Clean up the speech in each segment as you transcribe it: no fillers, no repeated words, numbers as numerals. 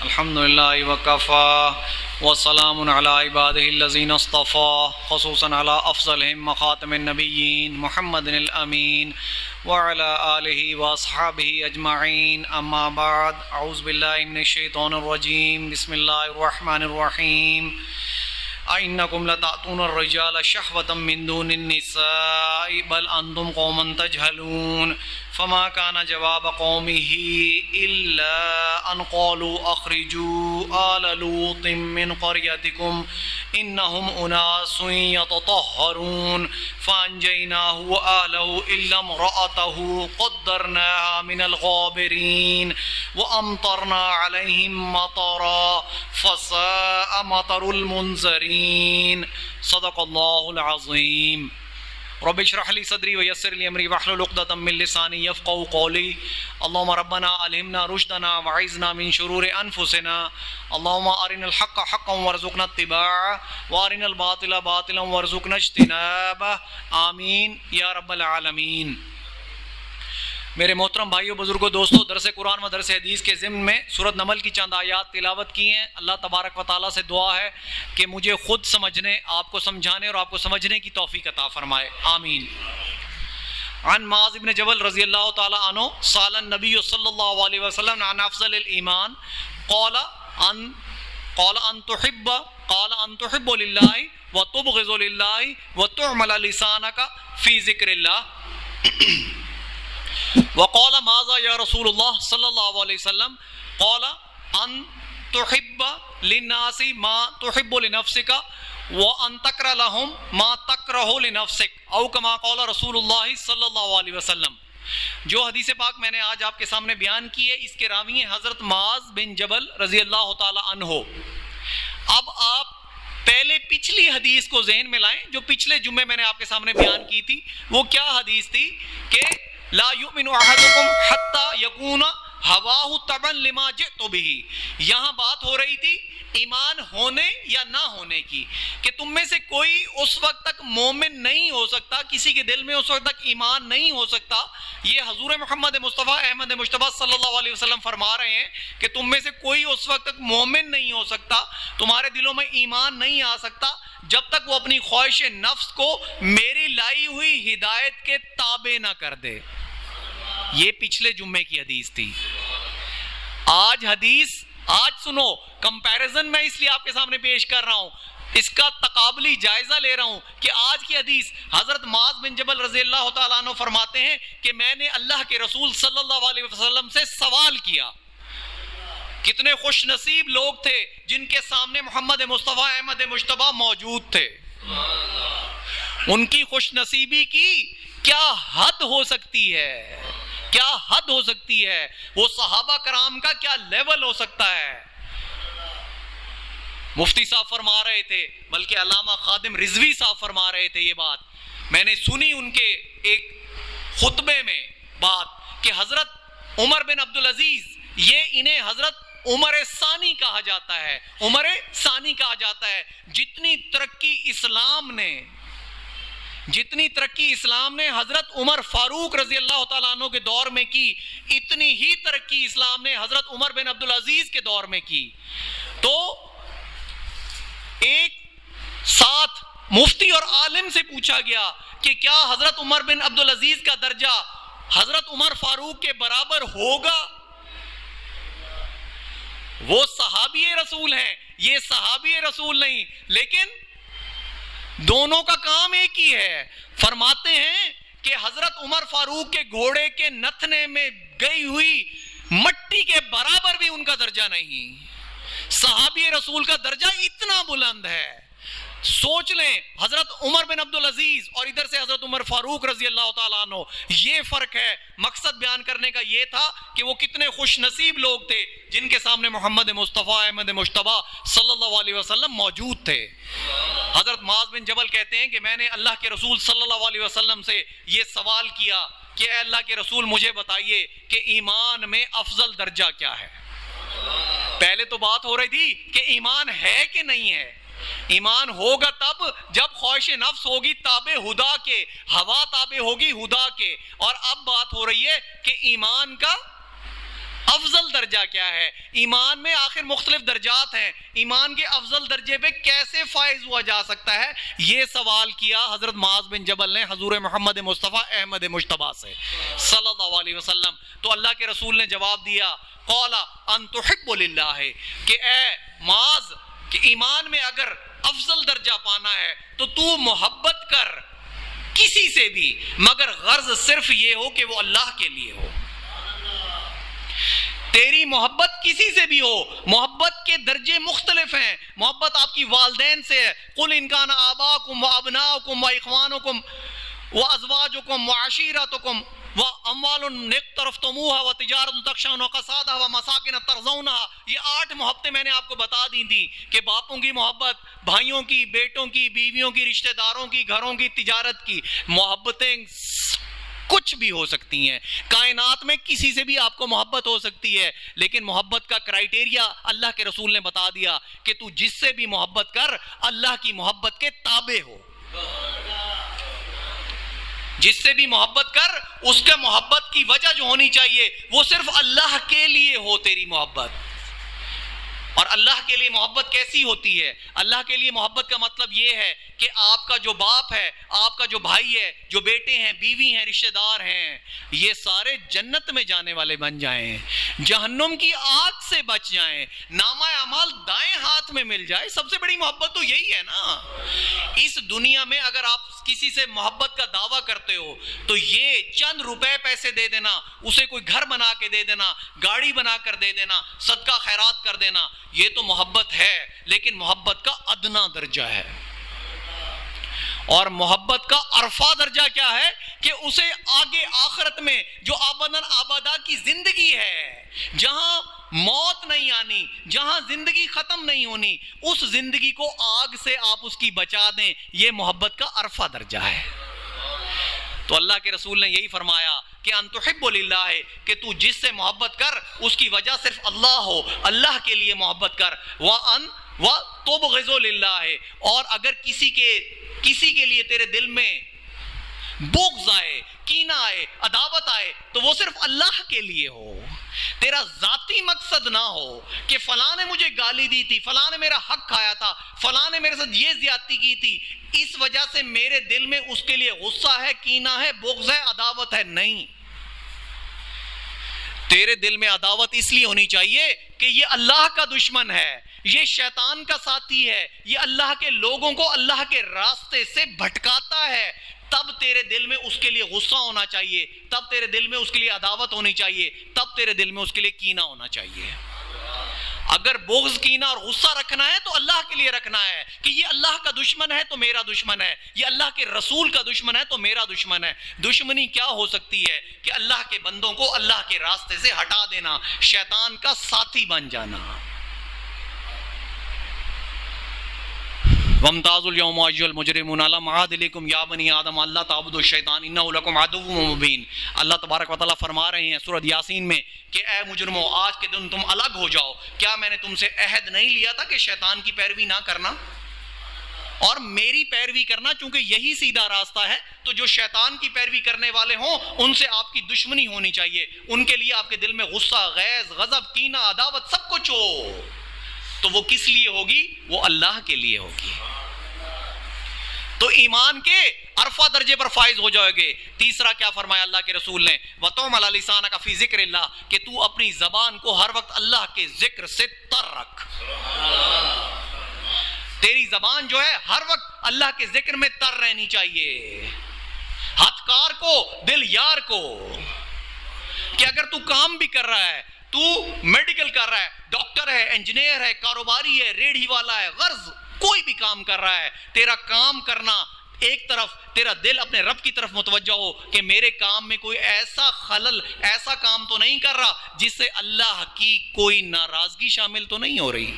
الحمدللہ وکفى وسلام علی عبادہ الذین اصطفى خصوصا علی افضلہم خاتم النبیین محمد الامین وعلی آلہ واصحابہ اجمعین اما بعد اعوذ باللہ من الشیطان الرجیم بسم اللہ الرحمن الرحیم اَإِنَّكُمْ لَتَأْتُونَ الرِّجَالَ شَهْوَةً مِّن دُونِ النِّسَاءِ بَلْ أَنْتُمْ قَوْمٌ تَجْهَلُونَ فَمَا كَانَ جَوَابَ قَوْمِهِ إِلَّا أَنْ قَالُوا أَخْرِجُوا آلَ لُوطٍ مِّنْ قَرْيَتِكُمْ إِنَّهُمْ أُنَاسٌ يَتَطَهَّرُونَ فَأَنْجَيْنَاهُ وَآلَهُ إِلَّا امْرَأَتَهُ قَدَّرْنَاهَا مِنَ الْغَابِرِينَ وَأَمْطَرْنَا عَلَيْهِمْ مَطَرًا فَسَاءَ مَطَرُ الْمُنذَرِينَ صدق اللہ العظیم۔ رب اشرح لي صدری ویسر لي امری واحلل عقدۃ من لسانی یفقهوا قولی۔ اللهم ربنا الہمنا رشدنا وعذنا من شرور انفسنا۔ اللهم ارنا الحق حقا وارزقنا اتباعه وارنا الباطل باطلا وارزقنا اجتنابه آمین یا رب العالمین۔ میرے محترم بھائیو بزرگوں دوستو، درس قرآن و درس حدیث کے ضمن میں سورۃ نمل کی چند آیات تلاوت کی ہیں۔ اللہ تبارک و تعالیٰ سے دعا ہے کہ مجھے خود سمجھنے، آپ کو سمجھانے اور آپ کو سمجھنے کی توفیق عطا فرمائے، آمین۔ عن معاذ بن جبل رضی اللہ تعالی عنہ سأل النبی صلی اللہ علیہ وسلم عن افضل الایمان قال ان تحب للہ وتبغض للہ وتعمل لسانک فی ذکر اللہ وقال ماذا یا رسول اللہ صلی اللہ علیہ وسلم قال ان تحب للناس ما تحب لنفسک وان تکرہ لهم ما تکرہ لنفسک او کما قال رسول اللہ صلی اللہ علیہ وسلم۔ جو حدیث پاک میں نے آج آپ کے سامنے بیان کی ہے، اس کے راوی ہیں حضرت معاذ بن جبل رضی اللہ تعالی عنہ۔ اب آپ پہلے پچھلی حدیث کو ذہن میں لائیں جو پچھلے جمعے میں نے آپ کے سامنے بیان کی تھی۔ وہ کیا حدیث تھی کہ لا یؤمن احدکم حتی یکون ہواہ تبعا لما جئت بہ۔ یہاں بات ہو رہی تھی ایمان ہونے یا نہ ہونے کی، کہ تم میں سے کوئی اس وقت تک مومن نہیں ہو سکتا، کسی کے دل میں اس وقت تک ایمان نہیں ہو سکتا۔ یہ حضور محمد مصطفیٰ احمد مجتبیٰ صلی اللہ علیہ وسلم فرما رہے ہیں کہ تم میں سے کوئی اس وقت تک مومن نہیں ہو سکتا، تمہارے دلوں میں ایمان نہیں آ سکتا جب تک وہ اپنی خواہش نفس کو میری لائی ہوئی ہدایت کے تابع نہ کر دے۔ یہ پچھلے جمعے کی حدیث تھی۔ آج سنو، کمپیریزن میں اس لیے آپ کے سامنے پیش کر رہا ہوں، اس کا تقابلی جائزہ لے رہا ہوں کہ آج کی حدیث حضرت معاذ بن جبل رضی اللہ تعالیٰ عنہ فرماتے ہیں کہ میں نے اللہ کے رسول صلی اللہ علیہ وسلم سے سوال کیا۔ کتنے خوش نصیب لوگ تھے جن کے سامنے محمد مصطفیٰ احمد مجتبیٰ موجود تھے۔ ان کی خوش نصیبی کی کیا حد ہو سکتی ہے، کیا حد ہو سکتی ہے، وہ صحابہ کرام کا کیا لیول ہو سکتا ہے۔ مفتی صاحب فرما رہے تھے، بلکہ علامہ خادم رضوی صاحب فرما رہے تھے، یہ بات میں نے سنی ان کے ایک خطبے میں بات، کہ حضرت عمر بن عبدالعزیز، یہ انہیں حضرت عمر ثانی کہا جاتا ہے، عمر ثانی کہا جاتا ہے۔ جتنی ترقی اسلام نے حضرت عمر فاروق رضی اللہ تعالیٰ عنہ کے دور میں کی، اتنی ہی ترقی اسلام نے حضرت عمر بن عبدالعزیز کے دور میں کی۔ تو ایک ساتھ مفتی اور عالم سے پوچھا گیا کہ کیا حضرت عمر بن عبدالعزیز کا درجہ حضرت عمر فاروق کے برابر ہوگا؟ وہ صحابی رسول ہیں، یہ صحابی رسول نہیں، لیکن دونوں کا کام ایک ہی ہے۔ فرماتے ہیں کہ حضرت عمر فاروق کے گھوڑے کے نتھنے میں گئی ہوئی مٹی کے برابر بھی ان کا درجہ نہیں۔ صحابی رسول کا درجہ اتنا بلند ہے۔ سوچ لیں، حضرت عمر بن عبدالعزیز اور ادھر سے حضرت عمر فاروق رضی اللہ تعالیٰ عنہ، یہ فرق ہے۔ مقصد بیان کرنے کا یہ تھا کہ وہ کتنے خوش نصیب لوگ تھے جن کے سامنے محمد مصطفیٰ احمد مجتبیٰ صلی اللہ علیہ وسلم موجود تھے۔ حضرت معاذ بن جبل کہتے ہیں کہ میں نے اللہ کے رسول صلی اللہ علیہ وسلم سے یہ سوال کیا کہ اے اللہ کے رسول مجھے بتائیے کہ ایمان میں افضل درجہ کیا ہے۔ پہلے تو بات ہو رہی تھی کہ ایمان ہے کہ نہیں ہے۔ ایمان ہوگا تب جب خواہش نفس ہوگی تابع خدا کے، ہوا تابع ہوگی خدا کے، اور اب بات ہو رہی ہے کہ ایمان کا افضل درجہ کیا ہے؟ ایمان میں آخر مختلف درجات ہیں، ایمان کے افضل درجے پہ کیسے فائز ہوا جا سکتا ہے؟ یہ سوال کیا حضرت معاذ بن جبل نے حضور محمد مصطفیٰ احمد مجتبیٰ سے صلی اللہ علیہ وسلم. تو اللہ کے رسول نے جواب دیا قال ان تحب للہ، کہ اے معاذ کہ ایمان میں اگر افضل درجہ پانا ہے تو تو محبت کر کسی سے بھی، مگر غرض صرف یہ ہو کہ وہ اللہ کے لیے ہو. تیری محبت کسی سے بھی ہو، محبت کے درجے مختلف ہیں. محبت آپ کی والدین سے ہے، قل ان کان آباؤکم وابناؤکم واخوانکم وازواجکم وعشیرتکم واموال اقترفتموها وتجارۃ تخشون کسادها ومساکن ترضونها. یہ 8 محبتیں میں نے آپ کو بتا دی تھی کہ باپوں کی محبت، بھائیوں کی، بیٹوں کی، بیویوں کی، رشتہ داروں کی، گھروں کی، تجارت کی محبتیں کچھ بھی ہو سکتی ہیں. کائنات میں کسی سے بھی آپ کو محبت ہو سکتی ہے، لیکن محبت کا کرائیٹیریا اللہ کے رسول نے بتا دیا کہ تو جس سے بھی محبت کر اللہ کی محبت کے تابع ہو. جس سے بھی محبت کر اس کے محبت کی وجہ جو ہونی چاہیے وہ صرف اللہ کے لیے ہو تیری محبت. اور اللہ کے لیے محبت کیسی ہوتی ہے؟ اللہ کے لیے محبت کا مطلب یہ ہے کہ آپ کا جو باپ ہے، آپ کا جو بھائی ہے، جو بیٹے ہیں، بیوی ہیں، رشتہ دار ہیں، یہ سارے جنت میں جانے والے بن جائیں، جہنم کی آگ سے بچ جائیں، نامہ اعمال دائیں ہاتھ میں مل جائے. سب سے بڑی محبت تو یہی ہے نا. اس دنیا میں اگر آپ کسی سے محبت کا دعویٰ کرتے ہو تو یہ چند روپے پیسے دے دینا، اسے کوئی گھر بنا کے دے دینا، گاڑی بنا کر دے دینا، صدقہ خیرات کر دینا، یہ تو محبت ہے، لیکن محبت کا ادنا درجہ ہے. اور محبت کا عرفہ درجہ کیا ہے کہ اسے آگے آخرت میں جو آبادن آبادہ کی زندگی ہے، جہاں موت نہیں آنی، جہاں زندگی ختم نہیں ہونی، اس زندگی کو آگ سے آپ اس کی بچا دیں، یہ محبت کا عرفہ درجہ ہے. تو اللہ کے رسول نے یہی فرمایا کہ ان تحب للہ، کہ تو جس سے محبت کر اس کی وجہ صرف اللہ ہو، اللہ کے لیے محبت کر. وتبغض للہ، اور اگر کسی کے لیے تیرے دل میں بغض آئے، کینہ آئے، عداوت آئے تو وہ صرف اللہ کے لیے ہو. تیرا ذاتی مقصد نہ ہو کہ فلاں نے مجھے گالی دی تھی، فلاں نے میرا حق کھایا تھا، فلاں نے میرے ساتھ یہ زیادتی کی تھی، اس وجہ سے میرے دل میں اس کے لیے غصہ ہے، کینہ ہے، بغض ہے، عداوت ہے. نہیں، تیرے دل میں عداوت اس لیے ہونی چاہیے کہ یہ اللہ کا دشمن ہے، یہ شیطان کا ساتھی ہے، یہ اللہ کے لوگوں کو اللہ کے راستے سے بھٹکاتا ہے. تب تیرے دل میں اس کے لیے غصہ ہونا چاہیے، تب تیرے دل میں اس کے لیے عداوت ہونی چاہیے، تب تیرے دل میں اس کے لیے کینہ ہونا چاہیے. اگر بغض، کینہ اور غصہ رکھنا ہے تو اللہ کے لیے رکھنا ہے کہ یہ اللہ کا دشمن ہے تو میرا دشمن ہے، یہ اللہ کے رسول کا دشمن ہے تو میرا دشمن ہے. دشمنی کیا ہو سکتی ہے کہ اللہ کے بندوں کو اللہ کے راستے سے ہٹا دینا، شیطان کا ساتھی بن جانا. وَامْتَازُوا الْيَوْمَ أَيُّهَا الْمُجْرِمُونَ أَلَمْ أَعْهَدْ إِلَيْكُمْ يَا بَنِي آدَمَ أَلَّا تَعْبُدُوا الشَّيْطَانَ إِنَّهُ لَكُمْ عَدُوٌّ مُّبِينٌ. اللہ تبارک و تعالیٰ فرما رہے ہیں سورۃ یاسین میں کہ اے مجرمو، آج کے دن تم الگ ہو جاؤ. کیا میں نے تم سے عہد نہیں لیا تھا کہ شیطان کی پیروی نہ کرنا اور میری پیروی کرنا؟ چونکہ یہی سیدھا راستہ ہے، تو جو شیطان کی پیروی کرنے والے ہوں ان سے آپ کی دشمنی ہونی چاہیے، ان کے لیے آپ کے دل میں غصہ، غیظ، غضب، کینہ، عداوت سب کچھ ہو. تو وہ کس لیے ہوگی؟ وہ اللہ کے لیے ہوگی. تو ایمان کے عرفہ درجے پر فائز ہو جاؤ گے. تیسرا کیا فرمایا اللہ کے رسول نے؟ وَتُعْمَلَ لِسَانَكَ فِي ذِكْرِ اللَّهِ، کہ تو اپنی زبان کو ہر وقت اللہ کے ذکر سے تر رکھ. تیری زبان جو ہے ہر وقت اللہ کے ذکر میں تر رہنی چاہیے. ہاتھ کار کو، دل یار کو، کہ اگر تو کام بھی کر رہا ہے، تو میڈیکل کر رہا ہے، ڈاکٹر ہے، انجینئر ہے، کاروباری ہے، ریڑھی والا ہے، غرض کوئی بھی کام کر رہا ہے، تیرا کام کرنا ایک طرف، تیرا دل اپنے رب کی طرف متوجہ ہو کہ میرے کام میں کوئی ایسا خلل، ایسا کام تو نہیں کر رہا جس سے اللہ کی کوئی ناراضگی شامل تو نہیں ہو رہی.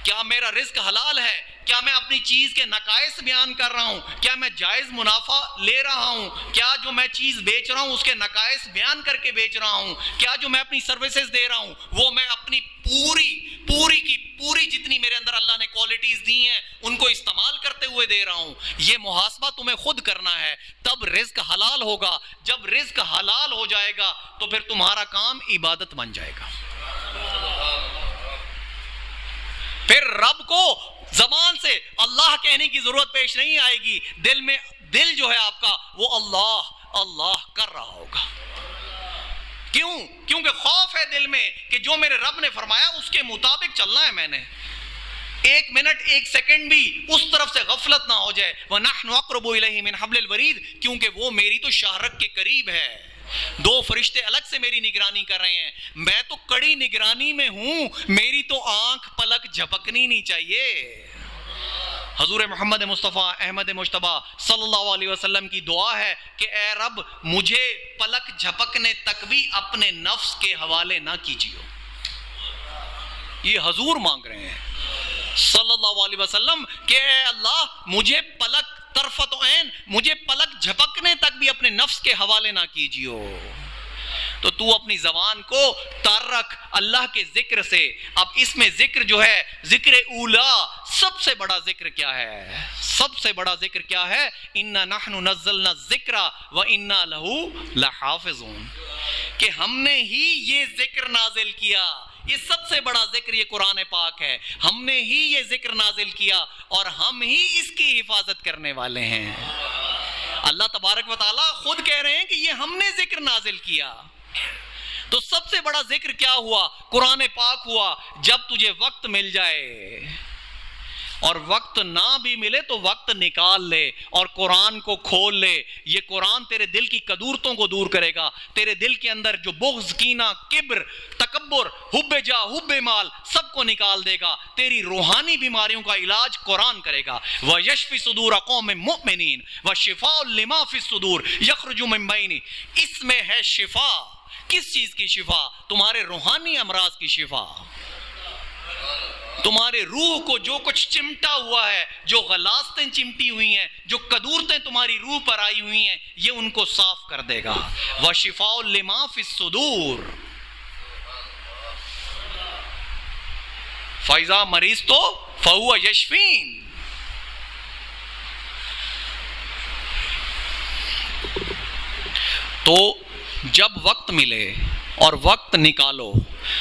کیا میرا رزق حلال ہے؟ کیا میں اپنی چیز کے نقائص بیان کر رہا ہوں؟ کیا میں جائز منافع لے رہا ہوں؟ کیا جو میں چیز بیچ رہا ہوں اس کے نقائص بیان کر کے بیچ رہا ہوں؟ کیا جو میں اپنی سروسز دے رہا ہوں وہ میں اپنی پوری کی پوری جتنی میرے اندر اللہ نے کوالٹیز دی ہیں ان کو استعمال کرتے ہوئے دے رہا ہوں. یہ محاسبہ تمہیں خود کرنا ہے. تب رزق حلال ہوگا. جب رزق حلال ہو جائے گا تو پھر تمہارا کام عبادت بن جائے گا. پھر رب کو زبان سے اللہ کہنے کی ضرورت پیش نہیں آئے گی. دل جو ہے آپ کا وہ اللہ اللہ کر رہا ہوگا. کیوں؟ کیونکہ خوف ہے دل میں کہ جو میرے رب نے فرمایا اس کے مطابق چلنا ہے. میں نے ایک منٹ ایک سیکنڈ بھی اس طرف سے غفلت نہ ہو جائے. وَنَحْنُ أَقْرَبُ إِلَيْهِ مِنْ حَبْلِ الْوَرِيدِ, کیونکہ وہ میری تو شاہرگ کے قریب ہے. دو فرشتے الگ سے میری نگرانی کر رہے ہیں. میں تو کڑی نگرانی میں ہوں. میری تو آنکھ پلک جھپکنی نہیں چاہیے. حضور محمد مصطفیٰ احمد مجتبی صلی اللہ علیہ وسلم کی دعا ہے کہ اے رب مجھے پلک جھپکنے تک بھی اپنے نفس کے حوالے نہ کیجیے. یہ حضور مانگ رہے ہیں صلی اللہ علیہ وسلم کہ اے اللہ مجھے پلک طرفت عین مجھے پلک جھپکنے تک بھی اپنے نفس کے حوالے نہ کیجیے. تو تو اپنی زبان کو تر رکھ اللہ کے ذکر سے. اب اس میں ذکر جو ہے ذکر اولا, سب سے بڑا ذکر کیا ہے؟ سب سے بڑا ذکر کیا ہے؟ اِنَّا نَحْنُ نَزَّلْنَا الذِّكْرَ وَإِنَّا لَهُ لَحَافِظُونَ, کہ ہم نے ہی یہ ذکر نازل کیا. یہ سب سے بڑا ذکر یہ قرآن پاک ہے. ہم نے ہی یہ ذکر نازل کیا اور ہم ہی اس کی حفاظت کرنے والے ہیں. اللہ تبارک و تعالیٰ خود کہہ رہے ہیں کہ یہ ہم نے ذکر نازل کیا. تو سب سے بڑا ذکر کیا ہوا؟ قرآن پاک ہوا. جب تجھے وقت مل جائے اور وقت نہ بھی ملے تو وقت نکال لے اور قرآن کو کھول لے. یہ قرآن تیرے دل کی کدورتوں کو دور کرے گا. تیرے دل کے اندر جو بغض, کینہ, کبر, تکبر, حب جا, حب مال سب کو نکال دے گا. تیری روحانی بیماریوں کا علاج قرآن کرے گا. وَيَشْفِ صُدُورَ قَوْمٍ مُؤْمِنِينَ وَشِفَاءٌ لِمَا فِي الصُّدُورِ يَخْرُجُ مِن بَيْنِ. اس میں ہے شفا. کس چیز کی شفا؟ تمہارے روحانی امراض کی شفا. تمہارے روح کو جو کچھ چمٹا ہوا ہے, جو غلاستیں چمٹی ہوئی ہیں, جو کدورتیں تمہاری روح پر آئی ہوئی ہیں, یہ ان کو صاف کر دے گا. وَشِفَاءٌ لِمَا فِي الصُّدُورِ. فَإِذَا مَرِضْتُ فَهُوَ يَشْفِينِ. تو جب وقت ملے اور وقت نکالو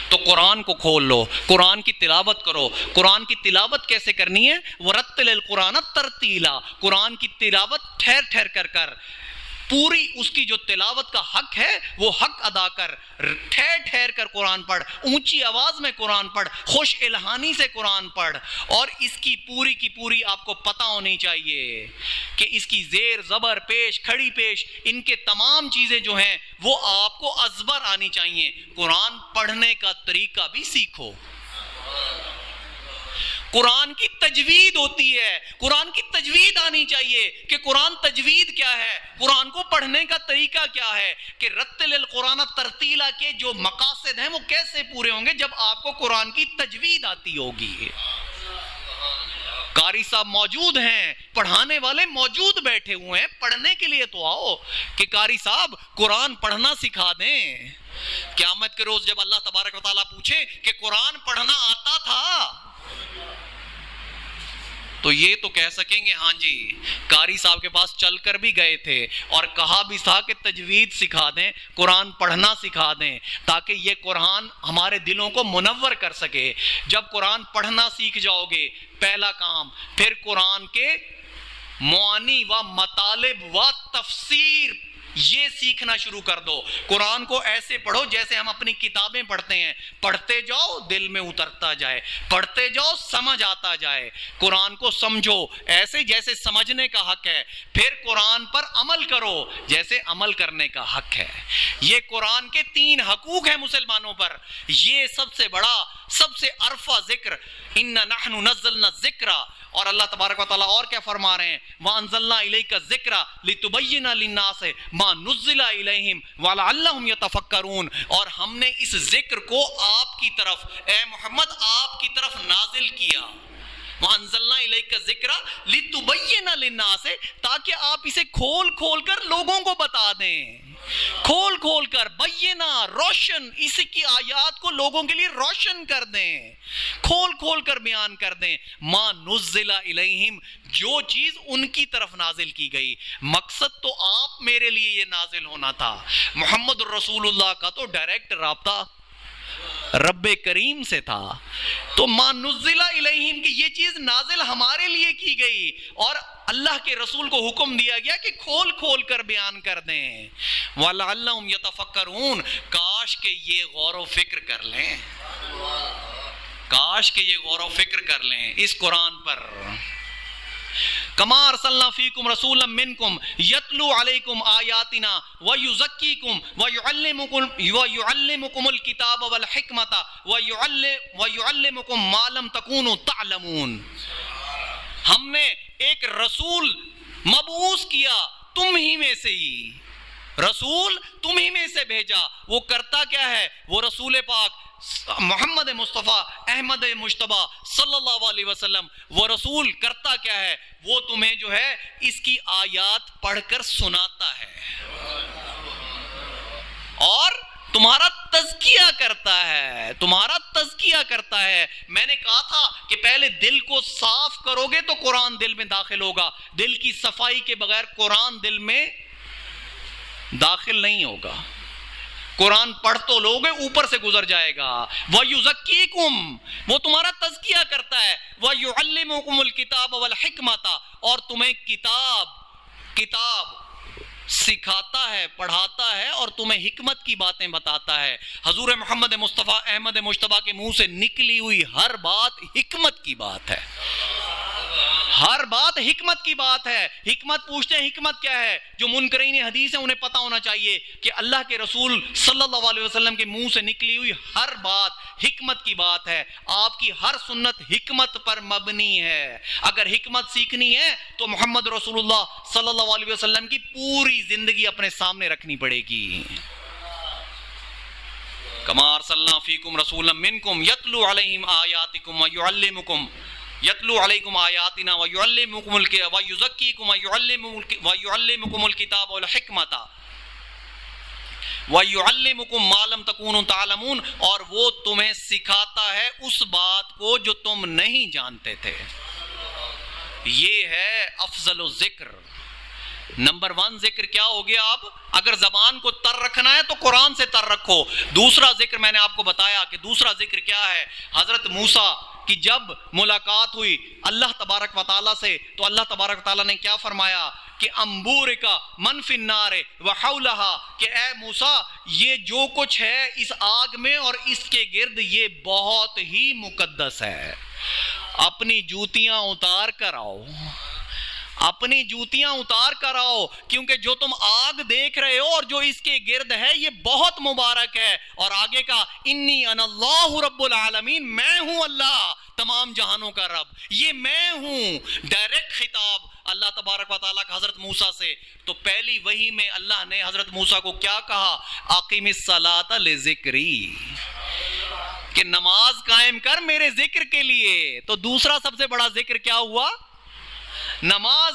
تو قرآن کو کھول لو, قرآن کی تلاوت کرو. قرآن کی تلاوت کیسے کرنی ہے؟ وَرَتِّلِ الْقُرْآنَ تَرْتِیلًا. قرآن کی تلاوت ٹھہر ٹھہر کر پوری اس کی جو تلاوت کا حق ہے وہ حق ادا کر. ٹھہر ٹھہر کر قرآن پڑھ, اونچی آواز میں قرآن پڑھ, خوش الہانی سے قرآن پڑھ. اور اس کی پوری آپ کو پتہ ہونی چاہیے کہ اس کی زیر, زبر, پیش, کھڑی پیش, ان کے تمام چیزیں جو ہیں وہ آپ کو ازبر آنی چاہیے. قرآن پڑھنے کا طریقہ بھی سیکھو. قرآن کی تجوید ہوتی ہے, قرآن کی تجوید آنی چاہیے کہ قرآن تجوید کیا ہے, قرآن کو پڑھنے کا طریقہ کیا ہے, کہ رتل القرآن ترتیلا کے جو مقاصد ہیں وہ کیسے پورے ہوں گے جب آپ کو قرآن کی تجوید آتی ہوگی. قاری صاحب موجود ہیں, پڑھانے والے موجود بیٹھے ہوئے ہیں, پڑھنے کے لیے تو آؤ کہ قاری صاحب قرآن پڑھنا سکھا دیں. قیامت کے روز جب اللہ تبارک و تعالیٰ پوچھے کہ قرآن پڑھنا آتا تھا, تو یہ تو کہہ سکیں گے ہاں جی قاری صاحب کے پاس چل کر بھی گئے تھے اور کہا بھی تھا کہ تجوید سکھا دیں, قرآن پڑھنا سکھا دیں تاکہ یہ قرآن ہمارے دلوں کو منور کر سکے. جب قرآن پڑھنا سیکھ جاؤ گے پہلا کام, پھر قرآن کے معانی و مطالب و تفسیر یہ سیکھنا شروع کر دو. قرآن کو ایسے پڑھو جیسے ہم اپنی کتابیں پڑھتے ہیں, پڑھتے جاؤ دل میں اترتا جائے, پڑھتے جاؤ سمجھ آتا جائے. قرآن کو سمجھو ایسے جیسے سمجھنے کا حق ہے, پھر قرآن پر عمل کرو جیسے عمل کرنے کا حق ہے. یہ قرآن کے 3 حقوق ہیں مسلمانوں پر. یہ سب سے بڑا, سب سے عرفہ ذکر اِنَّا نَحْنُ نَزَّلْنَا الذِّكْرَ. اور اللہ تبارک و تعالیٰ اور کیا فرما رہے ہیں, وَأَنزَلْنَا إِلَيْكَ الذِّكْرَ لِتُبَيِّنَ لِلنَّاسِ مَا نُزِّلَ إِلَيْهِمْ وَلَعَلَّهُمْ يَتَفَكَّرُونَ. اور ہم نے اس ذکر کو آپ کی طرف, اے محمد آپ کی طرف نازل کیا. وَأَنزَلْنَا إِلَيْكَ الذِّكْرَ لِتُبَيِّنَ لِلنَّاسِ, تاکہ آپ اسے کھول کھول کر لوگوں کو بتا دیں. کھول کھول کر بینہ روشن، اس کی آیات کو لوگوں کے لیے روشن کر دیں، کھول کھول کر بیان کر دیں. ما نزل الیہم، جو چیز ان کی طرف نازل کی گئی. مقصد تو آپ میرے لیے یہ نازل ہونا تھا. محمد رسول اللہ کا تو ڈائریکٹ رابطہ رب کریم سے تھا. تو ما نزل الیہم کی یہ چیز نازل ہمارے لیے کی گئی، اور اللہ کے رسول کو حکم دیا گیا کہ کھول کھول کر بیان کر دیں. وَلَعَلَّهُمْ يَتَفَكَّرُونَ، کاش کہ یہ غور و فکر کر لیں، کاش کہ یہ غور و فکر کر لیں اس قرآن پر. کما ارسلنا فیکم رسولا منکم یتلو علیکم آیاتنا ویزکیکم ویعلمکم الکتاب والحکمت ویعلمکم ما لم تکونوا تعلمون. ہم نے ایک رسول مبعوث کیا تم ہی میں سے ہی، رسول تم ہی میں سے بھیجا. وہ کرتا کیا ہے؟ وہ رسول پاک محمد مصطفیٰ احمد مجتبی صلی اللہ علیہ وسلم، وہ رسول کرتا کیا ہے؟ وہ تمہیں جو ہے اس کی آیات پڑھ کر سناتا ہے اور تمہارا تزکیہ کرتا ہے، تمہارا تزکیہ کرتا ہے. میں نے کہا تھا کہ پہلے دل کو صاف کرو گے تو قرآن دل میں داخل ہوگا. دل کی صفائی کے بغیر قرآن دل میں داخل نہیں ہوگا. قرآن پڑھ تو لوگے، اوپر سے گزر جائے گا. وَيُزَكِّيكُمْ، وہ تمہارا تزکیہ کرتا ہے. وَيُعَلِّمُكُمُ الْكِتَابَ وَالْحِكْمَةَ، اور تمہیں کتاب سکھاتا ہے، پڑھاتا ہے اور تمہیں حکمت کی باتیں بتاتا ہے. حضور محمد مصطفیٰ احمد مجتبی کے منہ سے نکلی ہوئی ہر بات حکمت کی بات ہے، ہر بات حکمت کی بات ہے. حکمت پوچھتے ہیں حکمت کیا ہے؟ جو منکرین حدیث ہیں انہیں پتہ ہونا چاہیے کہ اللہ کے رسول صلی اللہ علیہ وسلم کے منہ سے نکلی ہوئی ہر بات حکمت کی بات ہے. آپ کی ہر سنت حکمت پر مبنی ہے. اگر حکمت سیکھنی ہے تو محمد رسول اللہ صلی اللہ علیہ وسلم کی پوری زندگی اپنے سامنے رکھنی پڑے گی. کما ارسلنا فیکم رسولا منکم یتلو علیہم آیاتکم ویعلمکم یتلو علیکم آیاتنا ویعلمکم ویزکیکم ویعلمکم الکتاب والحکمت وَيُعَلِّمُكُمْ مَا لَمْ تَكُونُوا تَعْلَمُونَ، اور وہ تمہیں سکھاتا ہے اس بات کو جو تم نہیں جانتے تھے. یہ ہے افضل الذکر. نمبر 1 ذکر کیا ہو گیا؟ اب اگر زبان کو تر رکھنا ہے تو قرآن سے تر رکھو. دوسرا ذکر میں نے آپ کو بتایا کہ دوسرا ذکر کیا ہے. حضرت موسیٰ کی جب ملاقات ہوئی اللہ تبارک و تعالیٰ سے تو اللہ تبارک و تعالیٰ نے کیا فرمایا کہ انبورکا من فی النار وحولہا، کہ اے موسیٰ یہ جو کچھ ہے اس آگ میں اور اس کے گرد یہ بہت ہی مقدس ہے. اپنی جوتیاں اتار کر آؤ، اپنی جوتیاں اتار کر آؤ، کیونکہ جو تم آگ دیکھ رہے ہو اور جو اس کے گرد ہے یہ بہت مبارک ہے. اور آگے کا انی انا اللہ رب العالمین، میں ہوں اللہ تمام جہانوں کا رب، یہ میں ہوں. ڈائریکٹ خطاب اللہ تبارک و تعالیٰ کا حضرت موسیٰ سے. تو پہلی وحی میں اللہ نے حضرت موسیٰ کو کیا کہا؟ اقیم الصلاۃ لذکری، کہ نماز قائم کر میرے ذکر کے لیے. تو دوسرا سب سے بڑا ذکر کیا ہوا؟ نماز.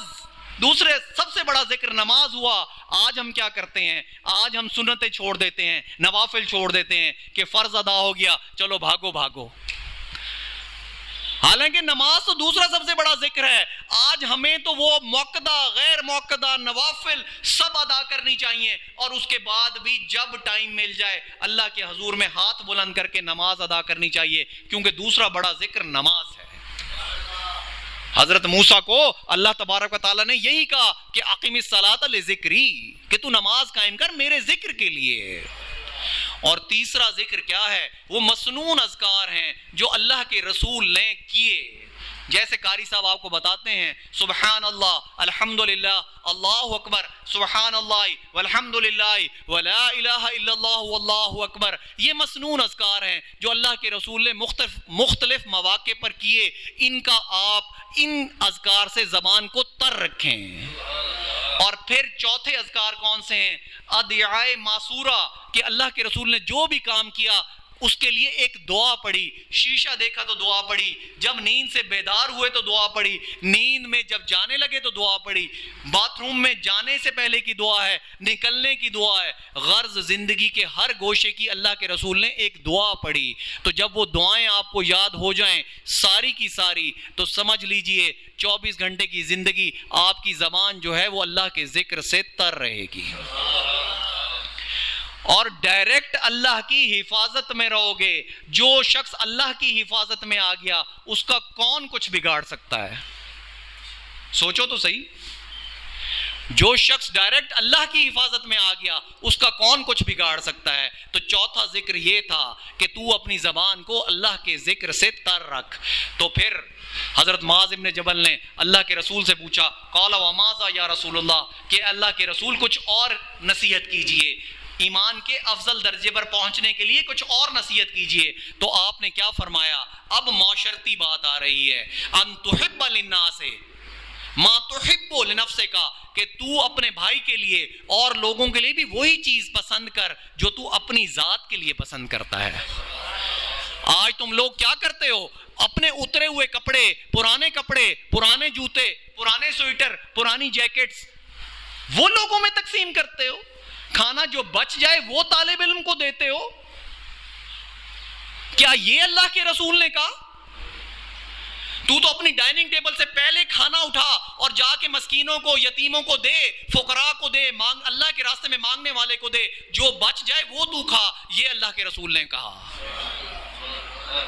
دوسرے سب سے بڑا ذکر نماز ہوا. آج ہم کیا کرتے ہیں؟ آج ہم سنتیں چھوڑ دیتے ہیں، نوافل چھوڑ دیتے ہیں کہ فرض ادا ہو گیا چلو بھاگو بھاگو. حالانکہ نماز تو دوسرا سب سے بڑا ذکر ہے. آج ہمیں تو وہ موقدہ غیر موقدہ نوافل سب ادا کرنی چاہیے، اور اس کے بعد بھی جب ٹائم مل جائے اللہ کے حضور میں ہاتھ بلند کر کے نماز ادا کرنی چاہیے، کیونکہ دوسرا بڑا ذکر نماز ہے. حضرت موسیٰ کو اللہ تبارک و تعالیٰ نے یہی کہا کہ اقیم الصلاۃ لذکری، کہ تو نماز قائم کر میرے ذکر کے لیے. اور تیسرا ذکر کیا ہے؟ وہ مسنون اذکار ہیں جو اللہ کے رسول نے کیے. جیسے قاری صاحب آپ کو بتاتے ہیں سبحان اللہ الحمدللہ اللہ اکبر، سبحان اللہ والحمدللہ ولا الہ الا اللہ واللہ اکبر. یہ مسنون اذکار ہیں جو اللہ کے رسول نے مختلف مواقع پر کیے. ان کا آپ ان اذکار سے زبان کو تر رکھیں. اور پھر چوتھے اذکار کون سے ہیں؟ ادعائے معصورہ، کہ اللہ کے رسول نے جو بھی کام کیا اس کے لیے ایک دعا پڑھی. شیشہ دیکھا تو دعا پڑھی, جب نیند سے بیدار ہوئے تو دعا پڑھی, نیند میں جب جانے لگے تو دعا پڑھی, باتھ روم میں جانے سے پہلے کی دعا ہے, نکلنے کی دعا ہے. غرض زندگی کے ہر گوشے کی اللہ کے رسول نے ایک دعا پڑھی. تو جب وہ دعائیں آپ کو یاد ہو جائیں ساری کی ساری, تو سمجھ لیجئے 24 گھنٹے کی زندگی آپ کی زبان جو ہے وہ اللہ کے ذکر سے تر رہے گی, اور ڈائریکٹ اللہ کی حفاظت میں رہو گے. جو شخص اللہ کی حفاظت میں آ گیا اس کا کون کچھ بگاڑ سکتا ہے؟ سوچو تو صحیح. جو شخص ڈائریکٹ اللہ کی حفاظت میں آ گیا اس کا کون کچھ بگاڑ سکتا ہے؟ تو چوتھا ذکر یہ تھا کہ تو اپنی زبان کو اللہ کے ذکر سے تر رکھ. تو پھر حضرت معاذ ابن جبل نے اللہ کے رسول سے پوچھا, قال وماذا یا رسول اللہ, کہ اللہ کے رسول کچھ اور نصیحت کیجئے, ایمان کے افضل درجے پر پہنچنے کے لیے کچھ اور نصیحت کیجئے. تو آپ نے کیا فرمایا؟ اب معاشرتی بات آ رہی ہے, ان تحب للناس ما تحب لنفسک, کہ تو اپنے بھائی کے لیے اور لوگوں کے لیے بھی وہی چیز پسند کر جو تو اپنی ذات کے لیے پسند کرتا ہے. آج تم لوگ کیا کرتے ہو؟ اپنے اترے ہوئے کپڑے, پرانے جوتے, پرانے سویٹر, پرانی جیکٹس وہ لوگوں میں تقسیم کرتے ہو. کھانا جو بچ جائے وہ طالب علم کو دیتے ہو. کیا یہ اللہ کے رسول نے کہا؟ تو اپنی ڈائننگ ٹیبل سے پہلے کھانا اٹھا اور جا کے مسکینوں کو, یتیموں کو دے, فقراء کو دے, اللہ کے راستے میں مانگنے والے کو دے, جو بچ جائے وہ تو کھا. یہ اللہ کے رسول نے کہا.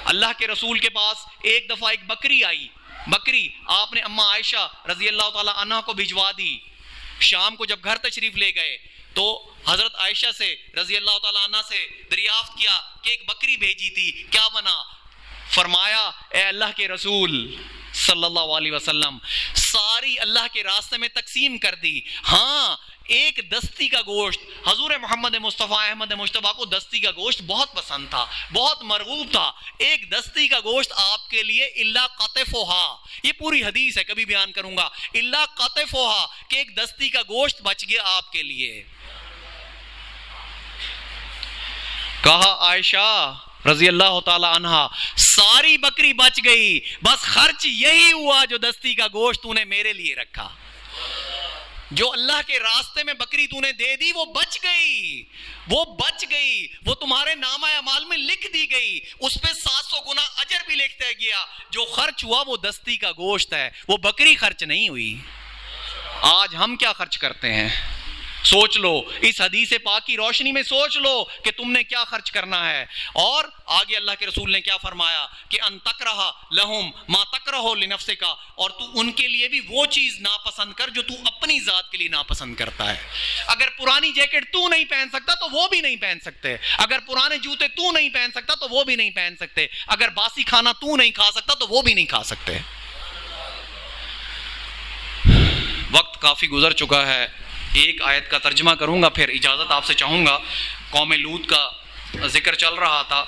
اللہ کے رسول کے پاس ایک دفعہ ایک بکری آئی. بکری آپ نے اماں عائشہ رضی اللہ تعالی عنہ کو بھجوا دی. شام کو جب گھر تشریف لے گئے تو حضرت عائشہ سے رضی اللہ تعالی عنہ سے دریافت کیا کہ ایک بکری بھیجی تھی, کیا بنا؟ فرمایا, اے اللہ کے رسول صلی اللہ علیہ وسلم ساری اللہ کے راستے میں تقسیم کر دی. ہاں ایک دستی کا گوشت, حضور محمد مصطفیٰ احمد مجتبیٰ کو دستی کا گوشت بہت پسند تھا, بہت مرغوب تھا. ایک دستی کا گوشت آپ کے لیے, الا قطفھا, یہ پوری حدیث ہے, کبھی بیان کروں گا, الا قطفھا, کہ ایک دستی کا گوشت بچ گیا آپ کے لیے. کہا عائشہ رضی اللہ تعالی عنہا ساری بکری بچ گئی, بس خرچ یہی ہوا جو دستی کا گوشت تو نے میرے لیے رکھا. جو اللہ کے راستے میں بکری تو نے دے دی وہ بچ گئی, وہ تمہارے نامہ اعمال میں لکھ دی گئی, اس پہ 700 گنا اجر بھی لکھتا گیا. جو خرچ ہوا وہ دستی کا گوشت ہے, وہ بکری خرچ نہیں ہوئی. آج ہم کیا خرچ کرتے ہیں؟ سوچ لو, اس حدیث پاک کی روشنی میں سوچ لو کہ تم نے کیا خرچ کرنا ہے. اور آگے اللہ کے رسول نے کیا فرمایا کہ ان تکرہ لہم ما تکرہ لنفسک, اور تو ان کے لیے بھی وہ چیز ناپسند کر جو تو اپنی ذات کے لیے ناپسند کرتا ہے. اگر پرانی جیکٹ تو نہیں پہن سکتا تو وہ بھی نہیں پہن سکتے, اگر پرانے جوتے تو نہیں پہن سکتا تو وہ بھی نہیں پہن سکتے, اگر باسی کھانا تو نہیں کھا سکتا تو وہ بھی نہیں کھا سکتے. وقت کافی گزر چکا ہے, ایک آیت کا ترجمہ کروں گا پھر اجازت آپ سے چاہوں گا. قوم لوط کا ذکر چل رہا تھا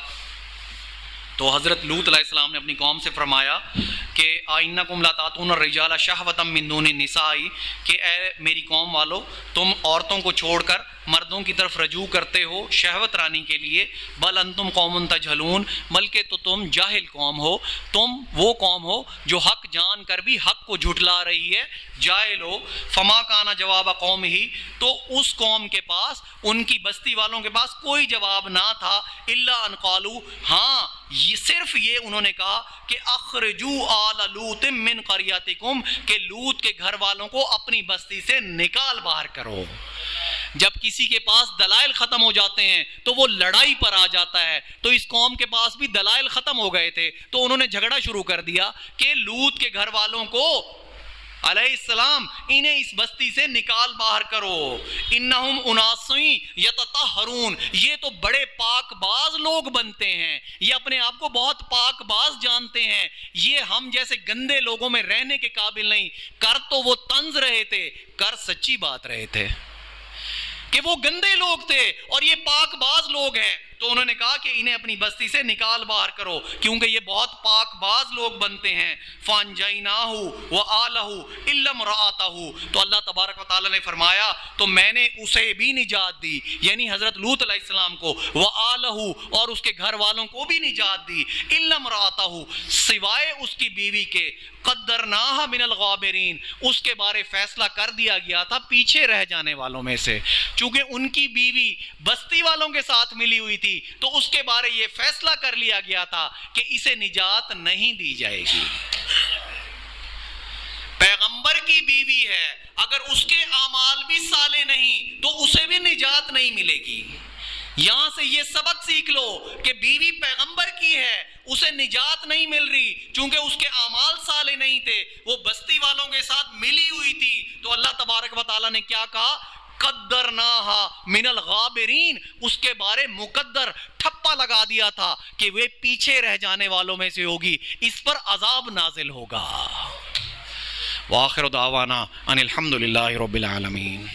تو حضرت لوط علیہ السلام نے اپنی قوم سے فرمایا کہ آئنکم لا تاتون الرجال شہوۃ من دون النساء, کہ اے میری قوم والو تم عورتوں کو چھوڑ کر مردوں کی طرف رجوع کرتے ہو شہوت رانی کے لیے. بل انتم قوم تجہلون, بلکہ تو تم جاہل قوم ہو, تم وہ قوم ہو جو حق جان کر بھی حق کو جھٹلا رہی ہے, جاہل ہو. فما کان جواب قوم ہی, تو اس قوم کے پاس, ان کی بستی والوں کے پاس کوئی جواب نہ تھا, الا ان قالوا, ہاں یہ صرف یہ انہوں نے کہا کہ اخرجوا آل لوط من قریتکم, کہ لوط کے گھر والوں کو اپنی بستی سے نکال باہر کرو. جب کسی کے پاس دلائل ختم ہو جاتے ہیں تو وہ لڑائی پر آ جاتا ہے. تو اس قوم کے پاس بھی دلائل ختم ہو گئے تھے تو انہوں نے جھگڑا شروع کر دیا کہ لوط کے گھر والوں کو علیہ السلام انہیں اس بستی سے نکال باہر کرو. انہم اناس یتطہرون, یہ تو بڑے پاک باز لوگ بنتے ہیں, یہ اپنے آپ کو بہت پاک باز جانتے ہیں, یہ ہم جیسے گندے لوگوں میں رہنے کے قابل نہیں. کر تو وہ طنز رہے تھے, کر سچی بات رہے تھے کہ وہ گندے لوگ تھے اور یہ پاک باز لوگ ہیں. تو انہوں نے کہا کہ انہیں اپنی بستی سے نکال باہر کرو کیونکہ یہ بہت پاک باز لوگ بنتے ہیں. فَانْجَيْنَاهُ وَآلَهُ إِلَّا امْرَأَتَهُ. تو اللہ تبارک و تعالیٰ نے فرمایا تو میں نے اسے بھی نجات دی، یعنی حضرت لوط علیہ السلام کو، وَآلَهُ اور اس کے گھر والوں کو بھی نجات دی، إِلَّا امْرَأَتَهُ سوائے اس کی بیوی کے، قدرناها من الغابرین اس کے بارے فیصلہ کر دیا گیا تھا پیچھے رہ جانے والوں میں سے. چونکہ ان کی بیوی بستی والوں کے ساتھ ملی ہوئی تھی تو اس کے بارے یہ فیصلہ کر لیا گیا تھا کہ اسے نجات نہیں دی جائے گی. پیغمبر کی بیوی ہے، اگر اس کے اعمال بھی صالح نہیں تو اسے بھی نجات نہیں ملے گی. یہاں سے یہ سبق سیکھ لو کہ بیوی پیغمبر کی ہے، اسے نجات نہیں مل رہی چونکہ اس کے اعمال صالح نہیں تھے، وہ بستی والوں کے ساتھ ملی ہوئی تھی. تو اللہ تبارک و تعالیٰ نے کیا کہا؟ قدرناها من الغابرین اس کے بارے مقدر ٹھپا لگا دیا تھا کہ وہ پیچھے رہ جانے والوں میں سے ہوگی، اس پر عذاب نازل ہوگا. وآخر دعوانا ان الحمد للہ رب العالمین.